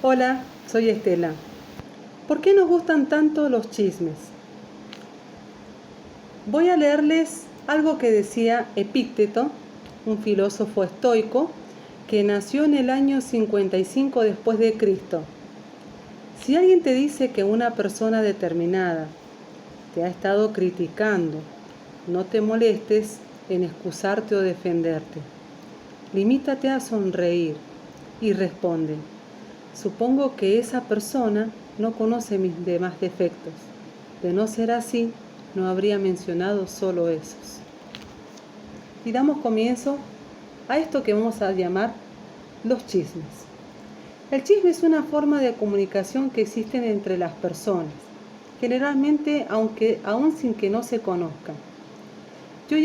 Hola, soy Estela. ¿Por qué nos gustan tanto los chismes? Voy a leerles algo que decía Epicteto, un filósofo estoico que nació en el año 55 después de Cristo. Si alguien te dice que una persona determinada te ha estado criticando, no te molestes en excusarte o defenderte. Limítate a sonreír y responde: supongo que esa persona no conoce mis demás defectos. De no ser así, no habría mencionado solo esos. Y damos comienzo a esto que vamos a llamar los chismes. El chisme es una forma de comunicación que existe entre las personas, generalmente aún sin que no se conozcan. Yo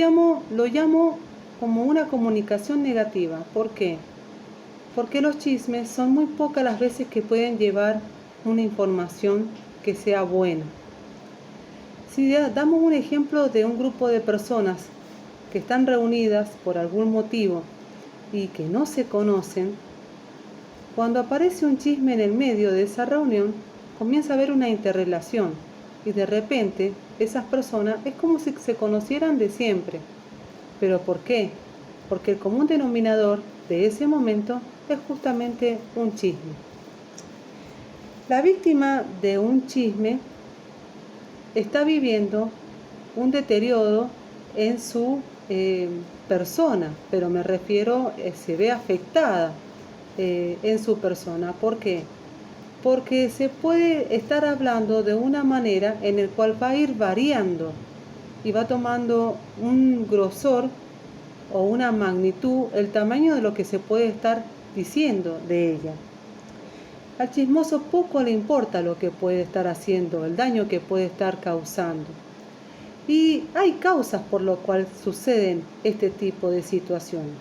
lo llamo como una comunicación negativa. ¿Por qué? Porque los chismes son muy pocas las veces que pueden llevar una información que sea buena. Si damos un ejemplo de un grupo de personas que están reunidas por algún motivo y que no se conocen, cuando aparece un chisme en el medio de esa reunión, comienza a haber una interrelación y de repente esas personas es como si se conocieran de siempre. ¿Pero por qué? Porque el común denominador de ese momento es justamente un chisme. La víctima de un chisme está viviendo un deterioro en su persona, pero me refiero, se ve afectada en su persona. ¿Por qué? Porque se puede estar hablando de una manera en el cual va a ir variando y va tomando un grosor o una magnitud, el tamaño de lo que se puede estar diciendo de ella. Al chismoso poco le importa lo que puede estar haciendo, el daño que puede estar causando. Y hay causas por lo cual suceden este tipo de situaciones.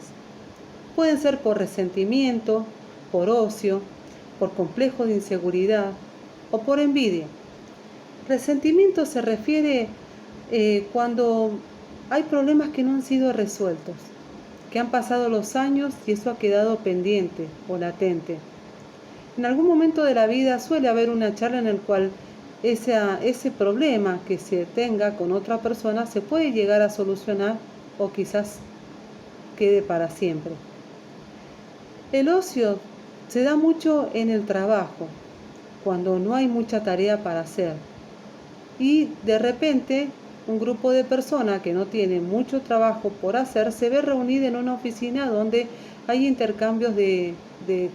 Pueden ser por resentimiento, por ocio, por complejo de inseguridad o por envidia. Resentimiento se refiere cuando hay problemas que no han sido resueltos, que han pasado los años y eso ha quedado pendiente o latente. En algún momento de la vida suele haber una charla en la cual ese problema que se tenga con otra persona se puede llegar a solucionar o quizás quede para siempre. El ocio se da mucho en el trabajo, cuando no hay mucha tarea para hacer. Y de repente un grupo de personas que no tienen mucho trabajo por hacer se ve reunida en una oficina donde hay intercambios de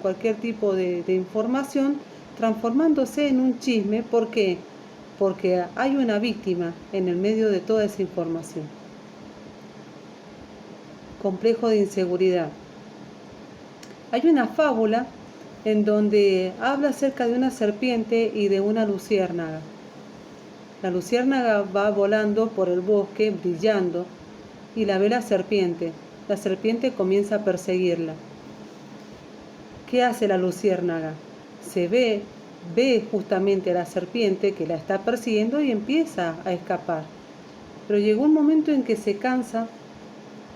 cualquier tipo de información, transformándose en un chisme. ¿Por qué? Porque hay una víctima en el medio de toda esa información. Complejo de inseguridad. Hay una fábula en donde habla acerca de una serpiente y de una luciérnaga. La luciérnaga va volando por el bosque, brillando, y la ve la serpiente. La serpiente comienza a perseguirla. ¿Qué hace la luciérnaga? Ve justamente a la serpiente que la está persiguiendo y empieza a escapar. Pero llegó un momento en que se cansa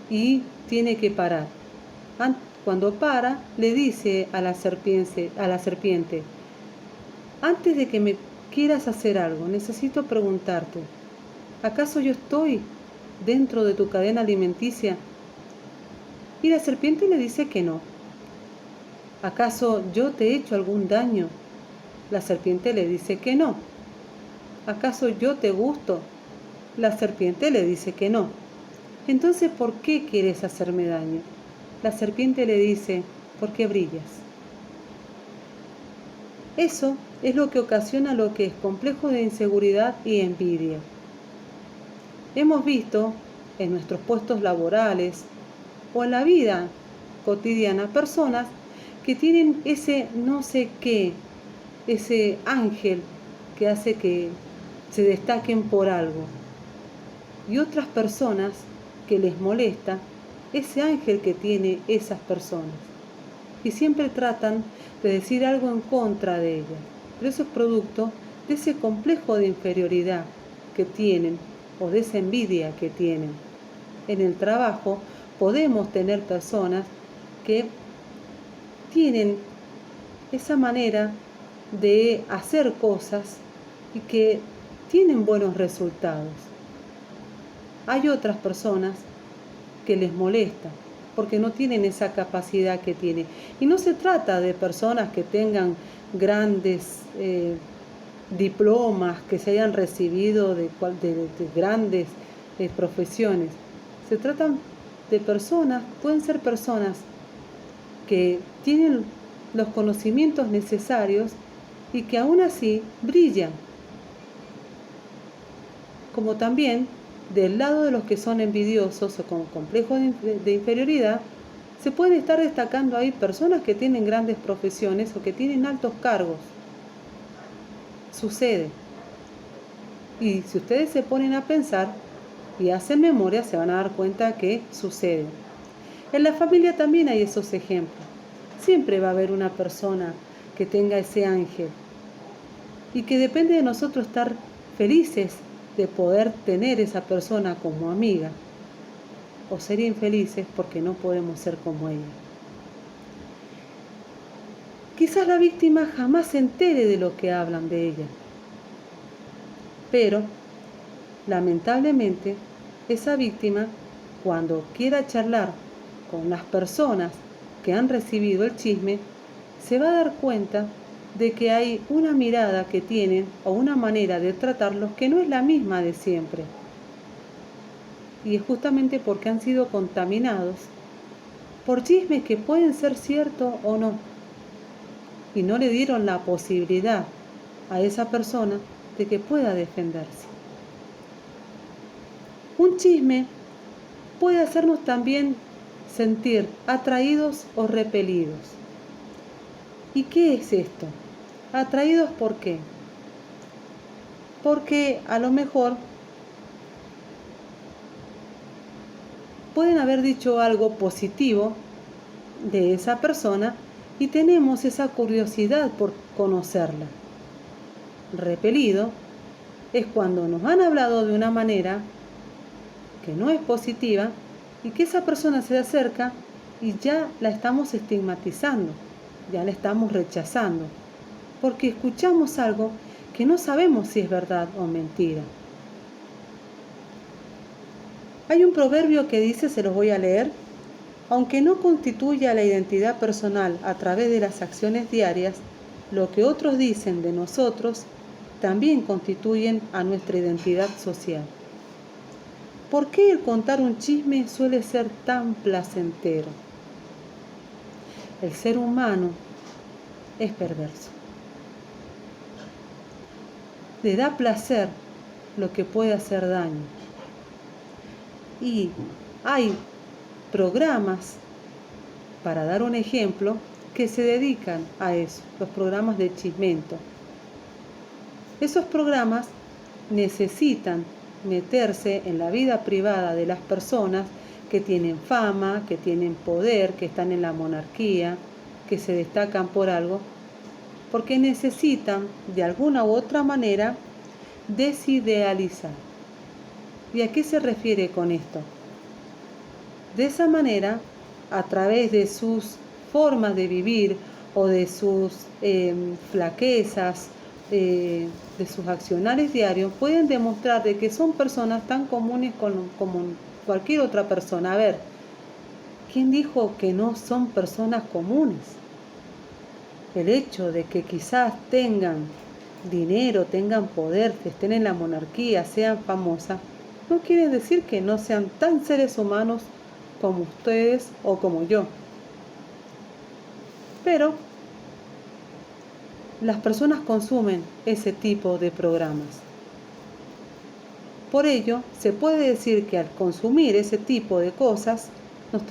y tiene que parar. Cuando para, le dice a la serpiente, antes de que me quieras hacer algo, necesito preguntarte, ¿acaso yo estoy dentro de tu cadena alimenticia? Y la serpiente le dice que no. ¿Acaso yo te he hecho algún daño? La serpiente le dice que no. ¿Acaso yo te gusto? La serpiente le dice que no. Entonces, ¿por qué quieres hacerme daño? La serpiente le dice, porque brillas. Eso es lo que ocasiona lo que es complejo de inseguridad y envidia. Hemos visto en nuestros puestos laborales o en la vida cotidiana personas que tienen ese no sé qué, ese ángel que hace que se destaquen por algo. Y otras personas que les molesta ese ángel que tiene esas personas. Y siempre tratan de decir algo en contra de ellas. Pero eso es producto de ese complejo de inferioridad que tienen o de esa envidia que tienen. En el trabajo podemos tener personas que tienen esa manera de hacer cosas y que tienen buenos resultados. Hay otras personas que les molesta porque no tienen esa capacidad que tiene. Y no se trata de personas que tengan grandes diplomas, que se hayan recibido de grandes profesiones. Se tratan de personas, pueden ser personas que tienen los conocimientos necesarios y que aún así brillan. Como también del lado de los que son envidiosos o con complejos de inferioridad, se pueden estar destacando ahí personas que tienen grandes profesiones o que tienen altos cargos. Sucede. Y si ustedes se ponen a pensar y hacen memoria, se van a dar cuenta que sucede. En la familia también hay esos ejemplos. Siempre va a haber una persona que tenga ese ángel y que depende de nosotros estar felices de poder tener esa persona como amiga, o ser infelices porque no podemos ser como ella. Quizás la víctima jamás se entere de lo que hablan de ella, pero lamentablemente esa víctima, cuando quiera charlar con las personas que han recibido el chisme, se va a dar cuenta de que hay una mirada que tienen o una manera de tratarlos que no es la misma de siempre. Y es justamente porque han sido contaminados por chismes que pueden ser ciertos o no. Y no le dieron la posibilidad a esa persona de que pueda defenderse. Un chisme puede hacernos también sentir atraídos o repelidos. ¿Y qué es esto? ¿Atraídos por qué? Porque a lo mejor pueden haber dicho algo positivo de esa persona y tenemos esa curiosidad por conocerla. Repelido es cuando nos han hablado de una manera que no es positiva y que esa persona se acerca y ya la estamos estigmatizando, ya la estamos rechazando, porque escuchamos algo que no sabemos si es verdad o mentira. Hay un proverbio que dice, se los voy a leer: aunque no constituya la identidad personal a través de las acciones diarias, lo que otros dicen de nosotros también constituyen a nuestra identidad social. ¿Por qué el contar un chisme suele ser tan placentero? El ser humano es perverso. Le da placer lo que puede hacer daño. Y hay programas, para dar un ejemplo, que se dedican a eso, los programas de chismento. Esos programas necesitan meterse en la vida privada de las personas que tienen fama, que tienen poder, que están en la monarquía, que se destacan por algo, porque necesitan de alguna u otra manera desidealizar. ¿Y a qué se refiere con esto? De esa manera, a través de sus formas de vivir o de sus flaquezas, de sus accionarios diarios, pueden demostrar de que son personas tan comunes como cualquier otra persona. A ver, ¿quién dijo que no son personas comunes? El hecho de que quizás tengan dinero, tengan poder, que estén en la monarquía, sean famosas, no quiere decir que no sean tan seres humanos como ustedes o como yo. Pero las personas consumen ese tipo de programas. Por ello, se puede decir que al consumir ese tipo de cosas, nos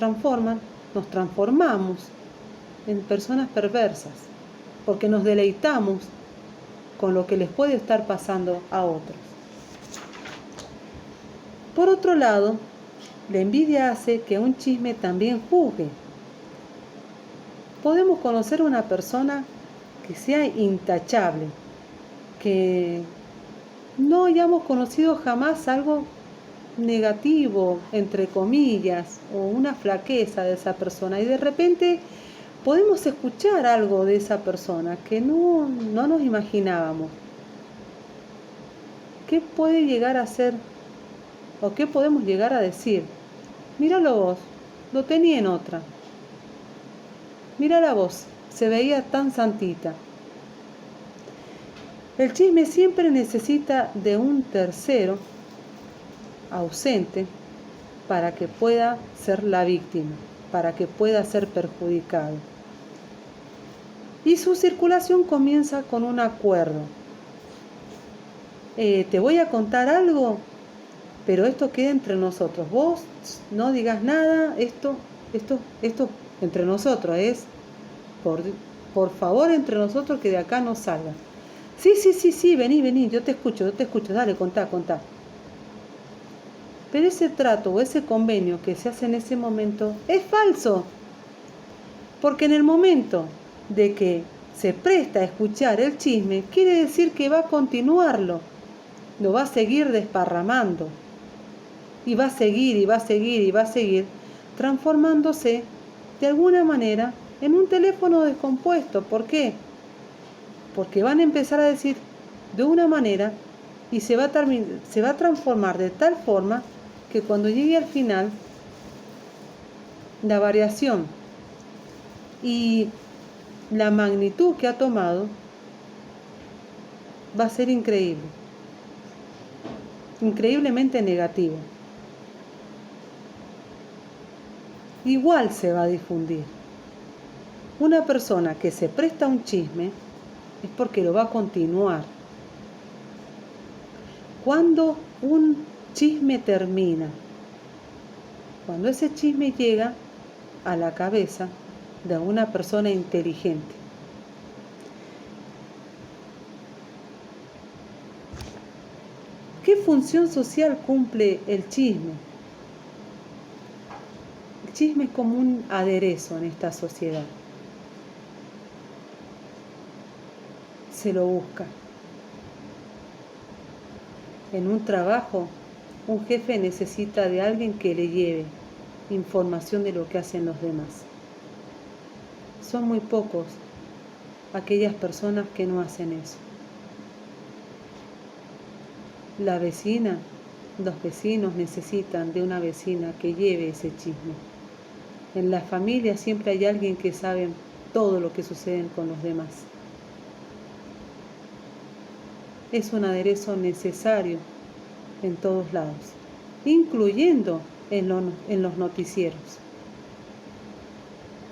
transformamos en personas perversas, porque nos deleitamos con lo que les puede estar pasando a otros. Por otro lado, la envidia hace que un chisme también juzgue. Podemos conocer a una persona que sea intachable, que no hayamos conocido jamás algo negativo, entre comillas, o una flaqueza de esa persona, y de repente podemos escuchar algo de esa persona que no nos imaginábamos. ¿Qué puede llegar a ser o qué podemos llegar a decir? Míralo vos, lo tenía en otra. Mírala vos, se veía tan santita. El chisme siempre necesita de un tercero ausente para que pueda ser la víctima, para que pueda ser perjudicado. Y su circulación comienza con un acuerdo. Te voy a contar algo, pero esto queda entre nosotros. Vos no digas nada, esto entre nosotros es, por favor, entre nosotros, que de acá no salga. Sí, vení, yo te escucho, dale, contá. Pero ese trato o ese convenio que se hace en ese momento es falso, porque en el momento de que se presta a escuchar el chisme, quiere decir que va a continuarlo, lo va a seguir desparramando, y va a seguir, transformándose de alguna manera en un teléfono descompuesto. ¿Por qué? Porque van a empezar a decir de una manera y se va a transformar de tal forma que cuando llegue al final, la variación y la magnitud que ha tomado va a ser increíble, increíblemente negativo. Igual se va a difundir. Una persona que se presta a un chisme es porque lo va a continuar. Cuando un chisme termina, cuando ese chisme llega a la cabeza de una persona inteligente. ¿Qué función social cumple el chisme? El chisme es como un aderezo en esta sociedad. Se lo busca. En un trabajo, un jefe necesita de alguien que le lleve información de lo que hacen los demás. Son muy pocos aquellas personas que no hacen eso. La vecina, los vecinos necesitan de una vecina que lleve ese chisme. En la familia siempre hay alguien que sabe todo lo que sucede con los demás. Es un aderezo necesario en todos lados, incluyendo en los noticieros.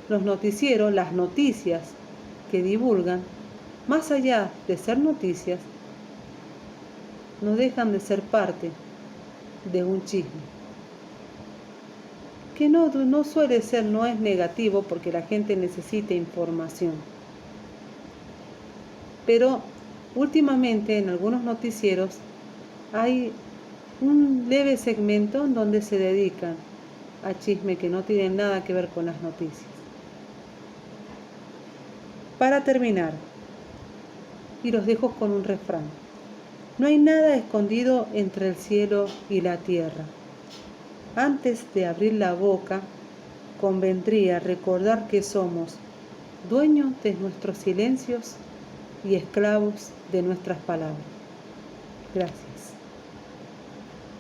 Los noticieros, las noticias que divulgan, más allá de ser noticias, no dejan de ser parte de un chisme. Que no suele ser, no es negativo porque la gente necesita información. Pero últimamente en algunos noticieros hay un leve segmento en donde se dedican a chisme que no tienen nada que ver con las noticias. Para terminar, y los dejo con un refrán: no hay nada escondido entre el cielo y la tierra. Antes de abrir la boca, convendría recordar que somos dueños de nuestros silencios y esclavos de nuestras palabras. Gracias.